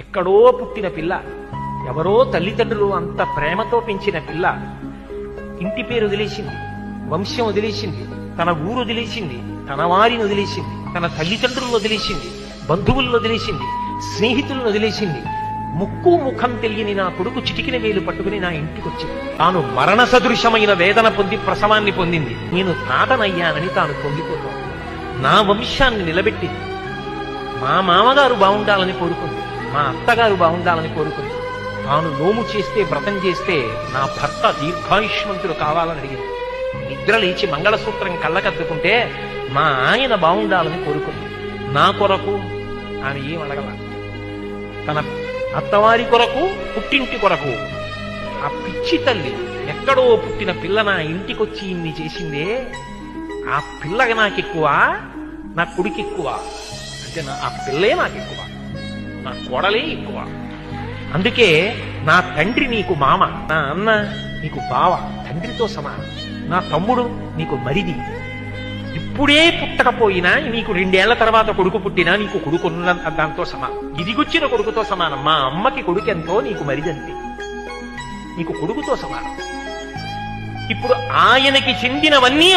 ఎక్కడో పుట్టిన పిల్ల, ఎవరో తల్లిదండ్రులు అంత ప్రేమతో పెంచిన పిల్ల ఇంటి పేరు వదిలేసింది, వంశం వదిలేసింది, తన ఊరు వదిలేసింది, తన వారిని వదిలేసింది, తన తల్లిదండ్రులను వదిలేసింది, బంధువులను వదిలేసింది, స్నేహితులను వదిలేసింది. ముక్కు ముఖం తెలియని నా కొడుకు చిటికిన వేలు పట్టుకుని నా ఇంటికి వచ్చింది. తాను మరణ సదృశమైన వేదన పొంది ప్రసవాన్ని పొందింది. నేను తాతనయ్యానని తాను పొంగిపోతాను. నా వంశాన్ని నిలబెట్టింది. మా మామగారు బాగుండాలని కోరుకుంది, మా అత్తగారు బాగుండాలని కోరుకుంది. తాను నోము చేస్తే, వ్రతం చేస్తే నా భర్త దీర్ఘాయుష్మంతుడు కావాలని అడిగింది. నిద్ర లేచి మంగళసూత్రం కళ్ళకద్దుకుంటే మా ఆయన బాగుండాలని కోరుకుంది. నా కొరకు ఆమె ఏం అడగల. తన అత్తవారి కొరకు, పుట్టింటి కొరకు. ఆ పిచ్చి తల్లి ఎక్కడో పుట్టిన పిల్ల నా ఇంటికొచ్చి ఇన్ని చేసిందే, ఆ పిల్లగా నాకెక్కువ, నా కొడుకు ఎక్కువ అంటే ఆ పిల్లే నాకెక్కువ, నా కోడలే ఎక్కువ. అందుకే నా తండ్రి నీకు మామ, నా అన్న నీకు బావ, తండ్రితో సమానం. నా తమ్ముడు నీకు మరిది. ఇప్పుడే పుట్టకపోయినా నీకు 2 ఏళ్ల తర్వాత కొడుకు పుట్టినా నీకు కొడుకున్న దాంతో సమానం. ఇదిగొచ్చిన కొడుకుతో సమానం. మా అమ్మకి కొడుకెంతో నీకు మరిదంతే, నీకు కొడుకుతో సమానం. ఇప్పుడు ఆయనకి చెందినవన్నీ